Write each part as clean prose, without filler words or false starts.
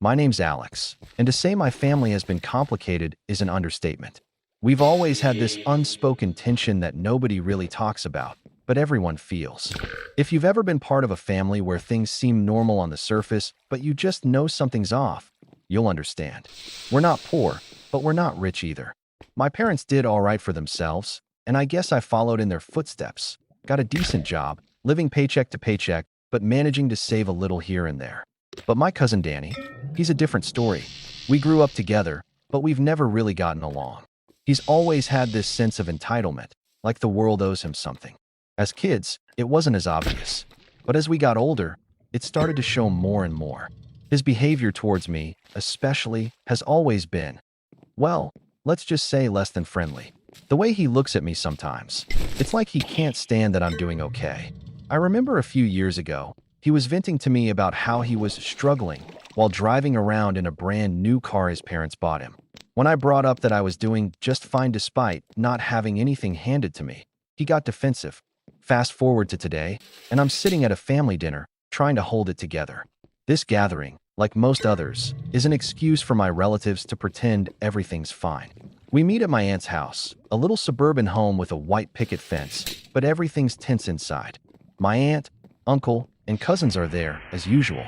My name's Alex, and to say my family has been complicated is an understatement. We've always had this unspoken tension that nobody really talks about, but everyone feels. If you've ever been part of a family where things seem normal on the surface, but you just know something's off, you'll understand. We're not poor, but we're not rich either. My parents did all right for themselves, and I guess I followed in their footsteps. Got a decent job, living paycheck to paycheck, but managing to save a little here and there. But my cousin Danny, he's a different story. We grew up together, but we've never really gotten along. He's always had this sense of entitlement, like the world owes him something. As kids, it wasn't as obvious. But as we got older, it started to show more and more. His behavior towards me, especially, has always been, well, let's just say less than friendly. The way he looks at me sometimes, it's like he can't stand that I'm doing okay. I remember a few years ago, he was venting to me about how he was struggling while driving around in a brand new car his parents bought him. When I brought up that I was doing just fine despite not having anything handed to me, he got defensive. Fast forward to today, and I'm sitting at a family dinner, trying to hold it together. This gathering, like most others, is an excuse for my relatives to pretend everything's fine. We meet at my aunt's house, a little suburban home with a white picket fence, but everything's tense inside. My aunt, uncle, and cousins are there, as usual.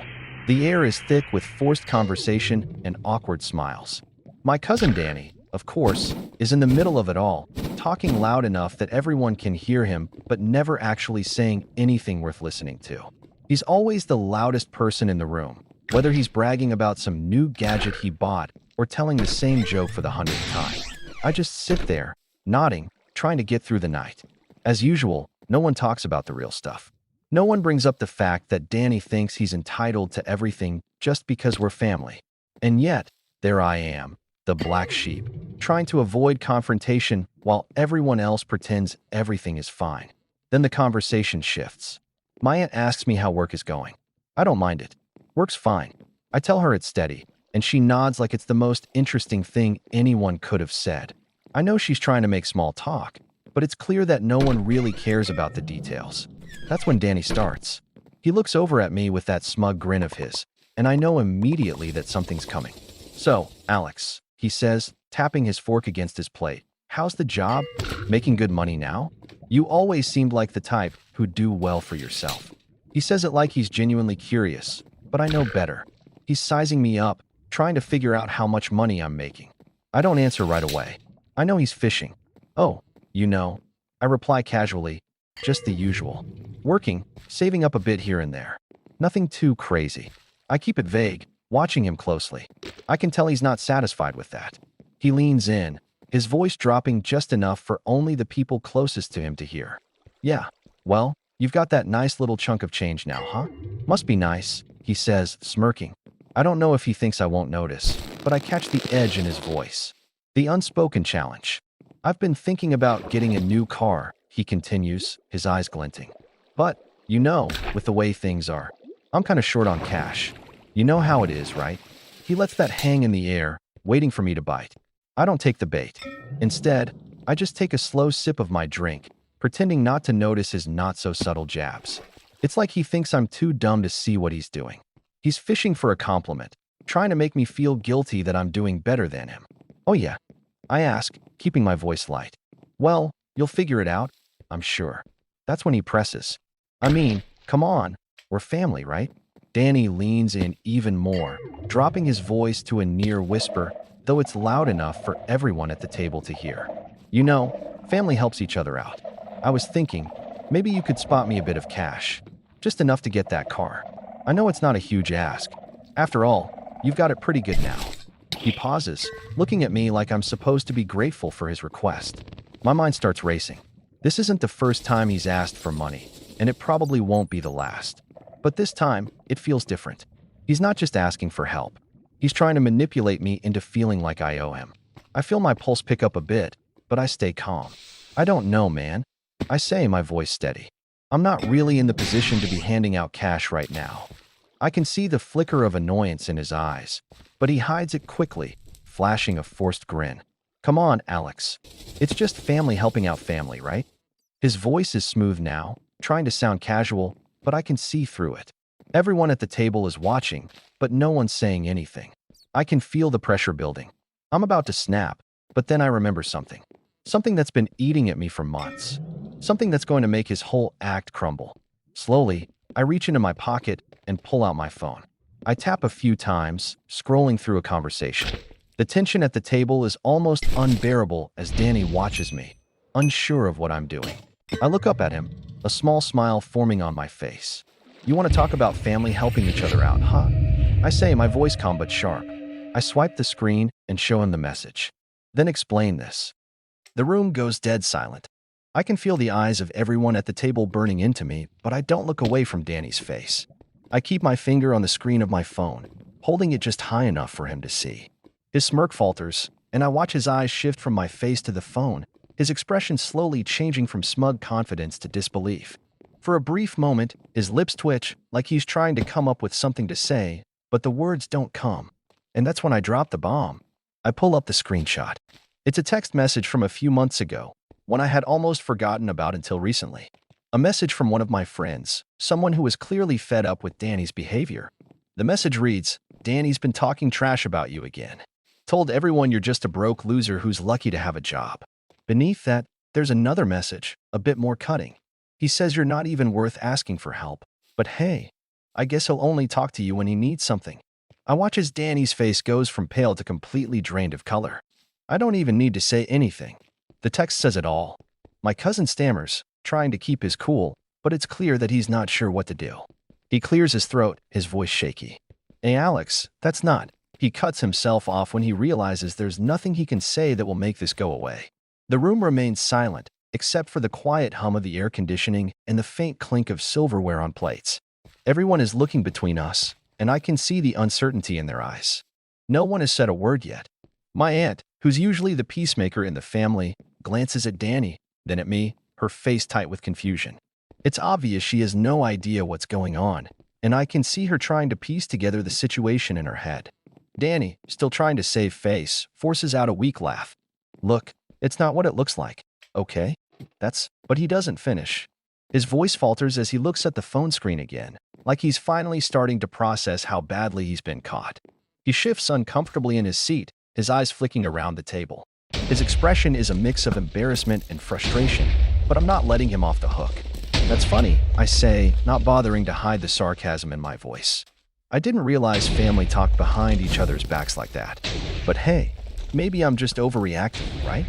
The air is thick with forced conversation and awkward smiles. My cousin Danny, of course, is in the middle of it all, talking loud enough that everyone can hear him, but never actually saying anything worth listening to. He's always the loudest person in the room, whether he's bragging about some new gadget he bought or telling the same joke for the 100th time. I just sit there, nodding, trying to get through the night. As usual, no one talks about the real stuff. No one brings up the fact that Danny thinks he's entitled to everything just because we're family. And yet, there I am, the black sheep, trying to avoid confrontation while everyone else pretends everything is fine. Then the conversation shifts. My aunt asks me how work is going. I don't mind it. Work's fine. I tell her it's steady, and she nods like it's the most interesting thing anyone could have said. I know she's trying to make small talk, but it's clear that no one really cares about the details. That's when Danny starts. He looks over at me with that smug grin of his, and I know immediately that something's coming. So, Alex, he says, tapping his fork against his plate, how's the job? Making good money now? You always seemed like the type who'd do well for yourself. He says it like he's genuinely curious, but I know better. He's sizing me up, trying to figure out how much money I'm making. I don't answer right away. I know he's fishing. Oh, you know, I reply casually, just the usual. Working, saving up a bit here and there. Nothing too crazy. I keep it vague, watching him closely. I can tell he's not satisfied with that. He leans in, his voice dropping just enough for only the people closest to him to hear. Yeah, well, you've got that nice little chunk of change now, huh? Must be nice, he says, smirking. I don't know if he thinks I won't notice, but I catch the edge in his voice. The unspoken challenge. I've been thinking about getting a new car, he continues, his eyes glinting. But, you know, with the way things are, I'm kind of short on cash. You know how it is, right? He lets that hang in the air, waiting for me to bite. I don't take the bait. Instead, I just take a slow sip of my drink, pretending not to notice his not-so-subtle jabs. It's like he thinks I'm too dumb to see what he's doing. He's fishing for a compliment, trying to make me feel guilty that I'm doing better than him. Oh yeah, I ask, keeping my voice light. Well, you'll figure it out, I'm sure. That's when he presses. I mean, come on, we're family, right? Danny leans in even more, dropping his voice to a near whisper, though it's loud enough for everyone at the table to hear. You know, family helps each other out. I was thinking, maybe you could spot me a bit of cash. Just enough to get that car. I know it's not a huge ask. After all, you've got it pretty good now. He pauses, looking at me like I'm supposed to be grateful for his request. My mind starts racing. This isn't the first time he's asked for money, and it probably won't be the last. But this time, it feels different. He's not just asking for help. He's trying to manipulate me into feeling like I owe him. I feel my pulse pick up a bit, but I stay calm. I don't know, man. I say, my voice steady. I'm not really in the position to be handing out cash right now. I can see the flicker of annoyance in his eyes, but he hides it quickly, flashing a forced grin. Come on, Alex. It's just family helping out family, right? His voice is smooth now, trying to sound casual, but I can see through it. Everyone at the table is watching, but no one's saying anything. I can feel the pressure building. I'm about to snap, but then I remember something. Something that's been eating at me for months. Something that's going to make his whole act crumble. Slowly, I reach into my pocket and pull out my phone. I tap a few times, scrolling through a conversation. The tension at the table is almost unbearable as Danny watches me, unsure of what I'm doing. I look up at him, a small smile forming on my face. "You want to talk about family helping each other out, huh?" I say, my voice calm but sharp. I swipe the screen and show him the message. Then explain this. The room goes dead silent. I can feel the eyes of everyone at the table burning into me, but I don't look away from Danny's face. I keep my finger on the screen of my phone, holding it just high enough for him to see. His smirk falters, and I watch his eyes shift from my face to the phone, his expression slowly changing from smug confidence to disbelief. For a brief moment, his lips twitch like he's trying to come up with something to say, but the words don't come. And that's when I drop the bomb. I pull up the screenshot. It's a text message from a few months ago, one I had almost forgotten about until recently. A message from one of my friends, someone who was clearly fed up with Danny's behavior. The message reads, "Danny's been talking trash about you again. Told everyone you're just a broke loser who's lucky to have a job." Beneath that, there's another message, a bit more cutting. He says you're not even worth asking for help. But hey, I guess he'll only talk to you when he needs something. I watch as Danny's face goes from pale to completely drained of color. I don't even need to say anything. The text says it all. My cousin stammers, trying to keep his cool, but it's clear that he's not sure what to do. He clears his throat, his voice shaky. "Hey Alex, that's not." He cuts himself off when he realizes there's nothing he can say that will make this go away. The room remains silent, except for the quiet hum of the air conditioning and the faint clink of silverware on plates. Everyone is looking between us, and I can see the uncertainty in their eyes. No one has said a word yet. My aunt, who's usually the peacemaker in the family, glances at Danny, then at me, her face tight with confusion. It's obvious she has no idea what's going on, and I can see her trying to piece together the situation in her head. Danny, still trying to save face, forces out a weak laugh. "Look, it's not what it looks like, okay? But he doesn't finish. His voice falters as he looks at the phone screen again, like he's finally starting to process how badly he's been caught. He shifts uncomfortably in his seat, his eyes flicking around the table. His expression is a mix of embarrassment and frustration, but I'm not letting him off the hook. "That's funny," I say, not bothering to hide the sarcasm in my voice. "I didn't realize family talked behind each other's backs like that. But hey, maybe I'm just overreacting, right?"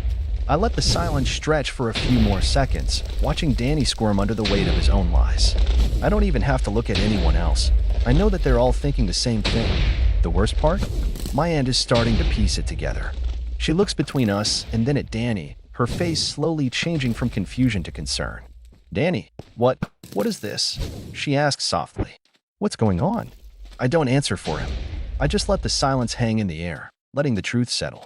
I let the silence stretch for a few more seconds, watching Danny squirm under the weight of his own lies. I don't even have to look at anyone else. I know that they're all thinking the same thing. The worst part? My aunt is starting to piece it together. She looks between us and then at Danny, her face slowly changing from confusion to concern. "Danny, what is this?" she asks softly. "What's going on?" I don't answer for him. I just let the silence hang in the air, letting the truth settle.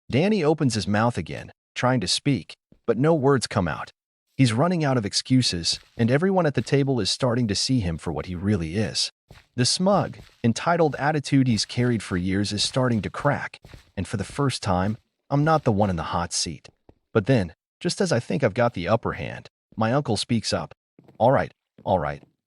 Danny opens his mouth again, trying to speak, but no words come out. He's running out of excuses, and everyone at the table is starting to see him for what he really is. The smug, entitled attitude he's carried for years is starting to crack, and for the first time, I'm not the one in the hot seat. But then, just as I think I've got the upper hand, my uncle speaks up. All right,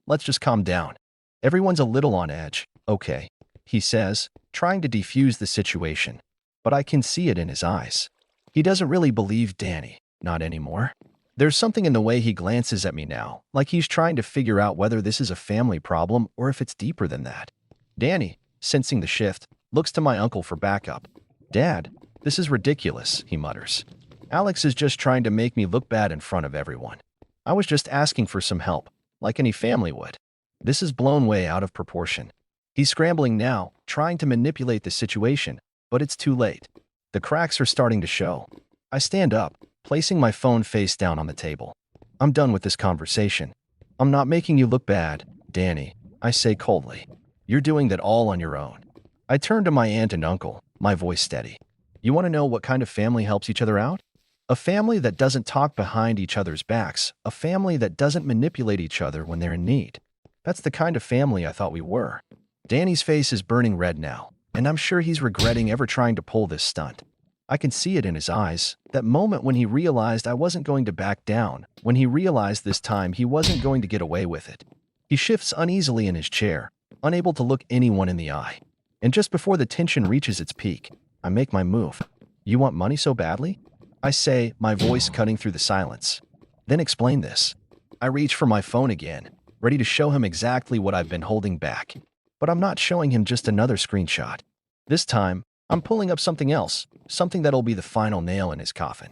let's just calm down. Everyone's a little on edge, okay," he says, trying to defuse the situation, but I can see it in his eyes. He doesn't really believe Danny, not anymore. There's something in the way he glances at me now, like he's trying to figure out whether this is a family problem or if it's deeper than that. Danny, sensing the shift, looks to my uncle for backup. "Dad, this is ridiculous," he mutters. "Alex is just trying to make me look bad in front of everyone. I was just asking for some help, like any family would. This is blown way out of proportion." He's scrambling now, trying to manipulate the situation, but it's too late. The cracks are starting to show. I stand up, placing my phone face down on the table. "I'm done with this conversation. I'm not making you look bad, Danny," I say coldly. "You're doing that all on your own." I turn to my aunt and uncle, my voice steady. "You want to know what kind of family helps each other out? A family that doesn't talk behind each other's backs, a family that doesn't manipulate each other when they're in need. That's the kind of family I thought we were." Danny's face is burning red now, and I'm sure he's regretting ever trying to pull this stunt. I can see it in his eyes, that moment when he realized I wasn't going to back down, when he realized this time he wasn't going to get away with it. He shifts uneasily in his chair, unable to look anyone in the eye. And just before the tension reaches its peak, I make my move. You want money so badly? I say, my voice cutting through the silence. Then explain this. I reach for my phone again, ready to show him exactly what I've been holding back. But I'm not showing him just another screenshot. This time, I'm pulling up something else, something that'll be the final nail in his coffin.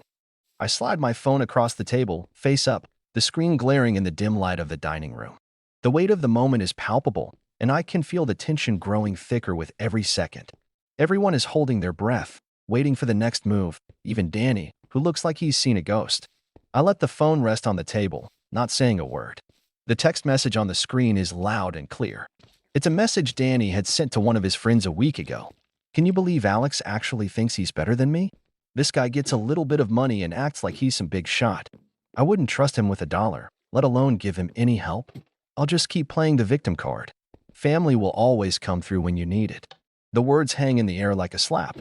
I slide my phone across the table, face up, the screen glaring in the dim light of the dining room. The weight of the moment is palpable, and I can feel the tension growing thicker with every second. Everyone is holding their breath, waiting for the next move, even Danny, who looks like he's seen a ghost. I let the phone rest on the table, not saying a word. The text message on the screen is loud and clear. It's a message Danny had sent to one of his friends a week ago. Can you believe Alex actually thinks he's better than me? This guy gets a little bit of money and acts like he's some big shot. I wouldn't trust him with $1, let alone give him any help. I'll just keep playing the victim card. Family will always come through when you need it. The words hang in the air like a slap.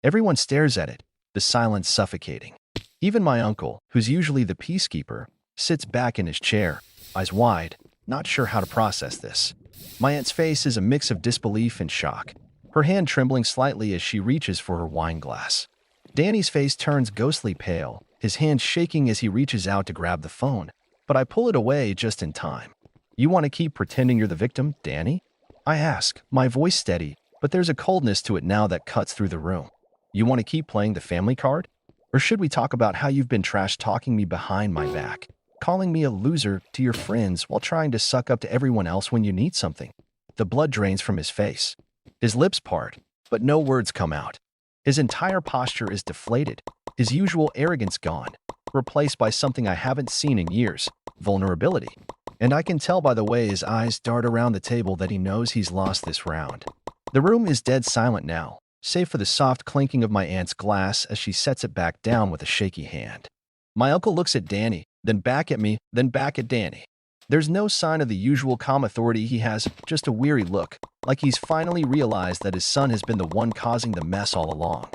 Everyone stares at it, the silence suffocating. Even my uncle, who's usually the peacekeeper, sits back in his chair, eyes wide, not sure how to process this. My aunt's face is a mix of disbelief and shock, her hand trembling slightly as she reaches for her wine glass. Danny's face turns ghostly pale, his hand shaking as he reaches out to grab the phone, but I pull it away just in time. You want to keep pretending you're the victim, Danny? I ask, my voice steady, but there's a coldness to it now that cuts through the room. You want to keep playing the family card? Or should we talk about how you've been trash-talking me behind my back, calling me a loser to your friends while trying to suck up to everyone else when you need something? The blood drains from his face. His lips part, but no words come out. His entire posture is deflated, his usual arrogance gone, replaced by something I haven't seen in years, vulnerability. And I can tell by the way his eyes dart around the table that he knows he's lost this round. The room is dead silent now, save for the soft clinking of my aunt's glass as she sets it back down with a shaky hand. My uncle looks at Danny, then back at me, then back at Danny. There's no sign of the usual calm authority he has, just a weary look, like he's finally realized that his son has been the one causing the mess all along.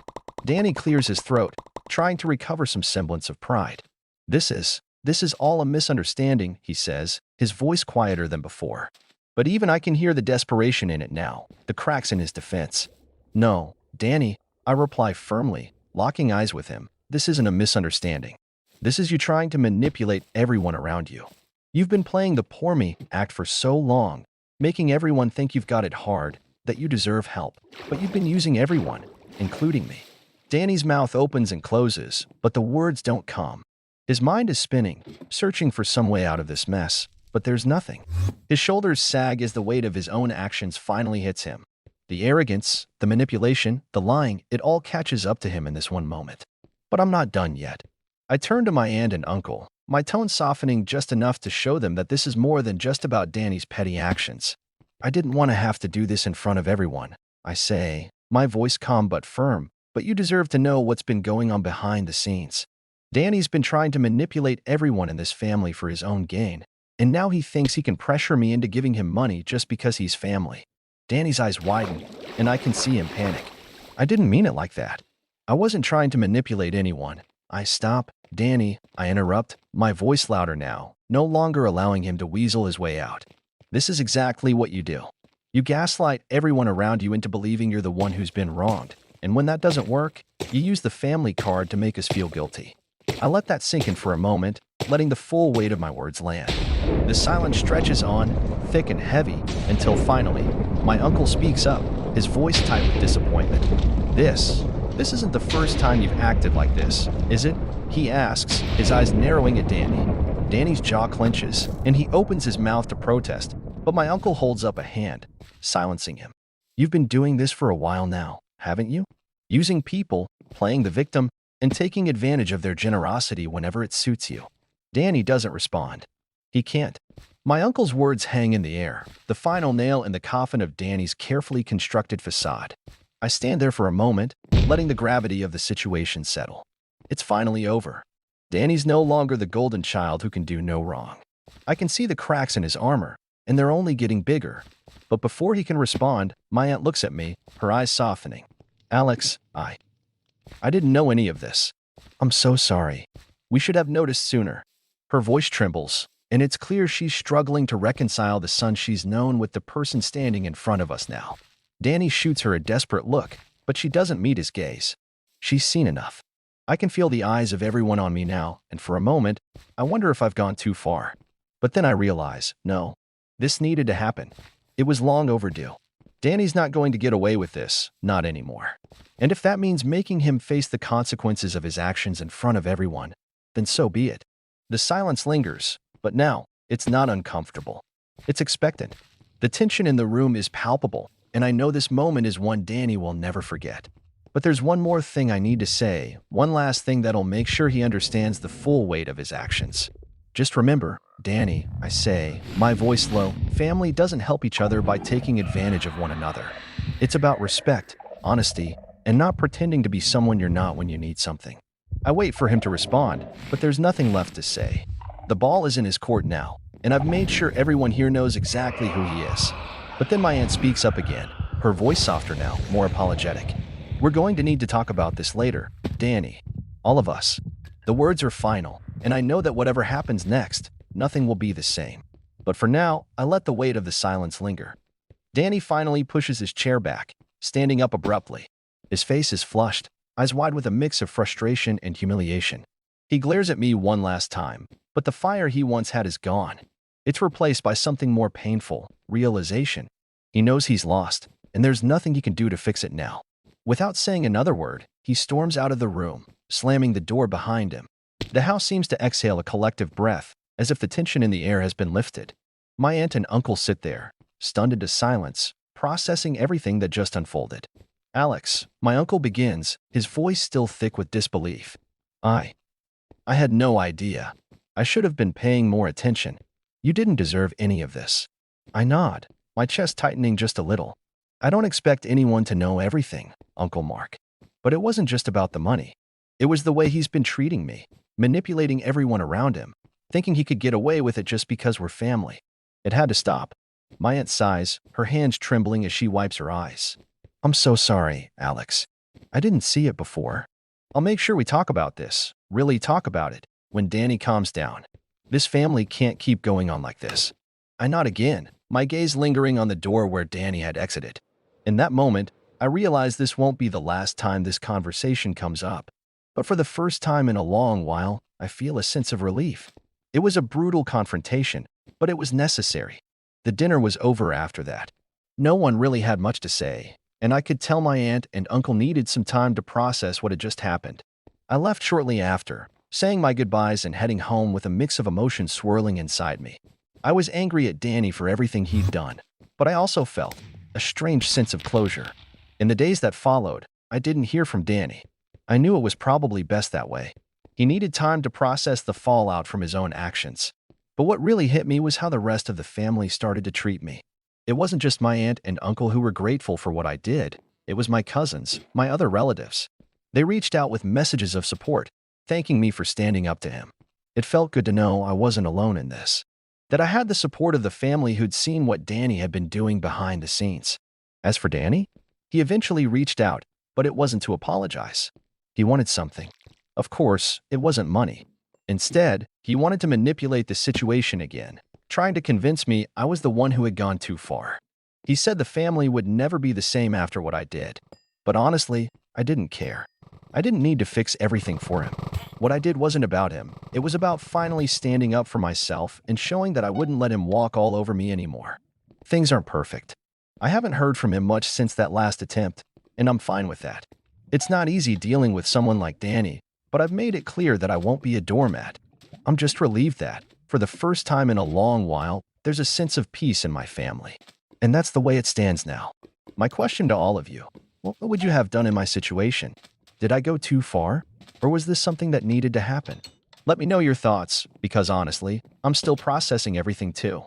Danny clears his throat, trying to recover some semblance of pride. This is all a misunderstanding, he says, his voice quieter than before. But even I can hear the desperation in it now, the cracks in his defense. No, Danny, I reply firmly, locking eyes with him. This isn't a misunderstanding. This is you trying to manipulate everyone around you. You've been playing the poor me act for so long, making everyone think you've got it hard, that you deserve help. But you've been using everyone, including me. Danny's mouth opens and closes, but the words don't come. His mind is spinning, searching for some way out of this mess, but there's nothing. His shoulders sag as the weight of his own actions finally hits him. The arrogance, the manipulation, the lying, it all catches up to him in this one moment. But I'm not done yet. I turn to my aunt and uncle, my tone softening just enough to show them that this is more than just about Danny's petty actions. I didn't want to have to do this in front of everyone, I say, my voice calm but firm, but you deserve to know what's been going on behind the scenes. Danny's been trying to manipulate everyone in this family for his own gain, and now he thinks he can pressure me into giving him money just because he's family. Danny's eyes widen, and I can see him panic. I didn't mean it like that. I wasn't trying to manipulate anyone. I stop. Danny, I interrupt, my voice louder now, no longer allowing him to weasel his way out. This is exactly what you do. You gaslight everyone around you into believing you're the one who's been wronged, and when that doesn't work, you use the family card to make us feel guilty. I let that sink in for a moment, letting the full weight of my words land. The silence stretches on, thick and heavy, until finally, my uncle speaks up, his voice tight with disappointment. This isn't the first time you've acted like this, is it? He asks, his eyes narrowing at Danny. Danny's jaw clenches, and he opens his mouth to protest, but my uncle holds up a hand, silencing him. You've been doing this for a while now, haven't you? Using people, playing the victim, and taking advantage of their generosity whenever it suits you. Danny doesn't respond. He can't. My uncle's words hang in the air, the final nail in the coffin of Danny's carefully constructed facade. I stand there for a moment, letting the gravity of the situation settle. It's finally over. Danny's no longer the golden child who can do no wrong. I can see the cracks in his armor, and they're only getting bigger. But before he can respond, my aunt looks at me, her eyes softening. Alex, I didn't know any of this. I'm so sorry. We should have noticed sooner. Her voice trembles, and it's clear she's struggling to reconcile the son she's known with the person standing in front of us now. Danny shoots her a desperate look, but she doesn't meet his gaze. She's seen enough. I can feel the eyes of everyone on me now, and for a moment, I wonder if I've gone too far. But then I realize, no, this needed to happen. It was long overdue. Danny's not going to get away with this, not anymore. And if that means making him face the consequences of his actions in front of everyone, then so be it. The silence lingers, but now, it's not uncomfortable. It's expectant. The tension in the room is palpable, and I know this moment is one Danny will never forget. But there's one more thing I need to say, one last thing that'll make sure he understands the full weight of his actions. Just remember, Danny, I say, my voice low, family doesn't help each other by taking advantage of one another. It's about respect, honesty, and not pretending to be someone you're not when you need something. I wait for him to respond, but there's nothing left to say. The ball is in his court now, and I've made sure everyone here knows exactly who he is. But then my aunt speaks up again, her voice softer now, more apologetic. We're going to need to talk about this later, Danny. All of us. The words are final, and I know that whatever happens next, nothing will be the same. But for now, I let the weight of the silence linger. Danny finally pushes his chair back, standing up abruptly. His face is flushed, eyes wide with a mix of frustration and humiliation. He glares at me one last time, but the fire he once had is gone. It's replaced by something more painful, realization. He knows he's lost, and there's nothing he can do to fix it now. Without saying another word, he storms out of the room, slamming the door behind him. The house seems to exhale a collective breath, as if the tension in the air has been lifted. My aunt and uncle sit there, stunned into silence, processing everything that just unfolded. Alex, my uncle begins, his voice still thick with disbelief. I had no idea. I should have been paying more attention. You didn't deserve any of this. I nod, my chest tightening just a little. I don't expect anyone to know everything, Uncle Mark. But it wasn't just about the money. It was the way he's been treating me, manipulating everyone around him, thinking he could get away with it just because we're family. It had to stop. My aunt sighs, her hands trembling as she wipes her eyes. I'm so sorry, Alex. I didn't see it before. I'll make sure we talk about this, really talk about it, when Danny calms down. This family can't keep going on like this. I nod again, my gaze lingering on the door where Danny had exited. In that moment, I realize this won't be the last time this conversation comes up. But for the first time in a long while, I feel a sense of relief. It was a brutal confrontation, but it was necessary. The dinner was over after that. No one really had much to say, and I could tell my aunt and uncle needed some time to process what had just happened. I left shortly after, saying my goodbyes and heading home with a mix of emotions swirling inside me. I was angry at Danny for everything he'd done, but I also felt a strange sense of closure. In the days that followed, I didn't hear from Danny. I knew it was probably best that way. He needed time to process the fallout from his own actions. But what really hit me was how the rest of the family started to treat me. It wasn't just my aunt and uncle who were grateful for what I did. It was my cousins, my other relatives. They reached out with messages of support, thanking me for standing up to him. It felt good to know I wasn't alone in this. That I had the support of the family who'd seen what Danny had been doing behind the scenes. As for Danny, he eventually reached out, but it wasn't to apologize. He wanted something. Of course, it wasn't money. Instead, he wanted to manipulate the situation again, trying to convince me I was the one who had gone too far. He said the family would never be the same after what I did. But honestly, I didn't care. I didn't need to fix everything for him. What I did wasn't about him. It was about finally standing up for myself and showing that I wouldn't let him walk all over me anymore. Things aren't perfect. I haven't heard from him much since that last attempt, and I'm fine with that. It's not easy dealing with someone like Danny, but I've made it clear that I won't be a doormat. I'm just relieved that, for the first time in a long while, there's a sense of peace in my family. And that's the way it stands now. My question to all of you, what would you have done in my situation? Did I go too far? Or was this something that needed to happen? Let me know your thoughts, because honestly, I'm still processing everything too.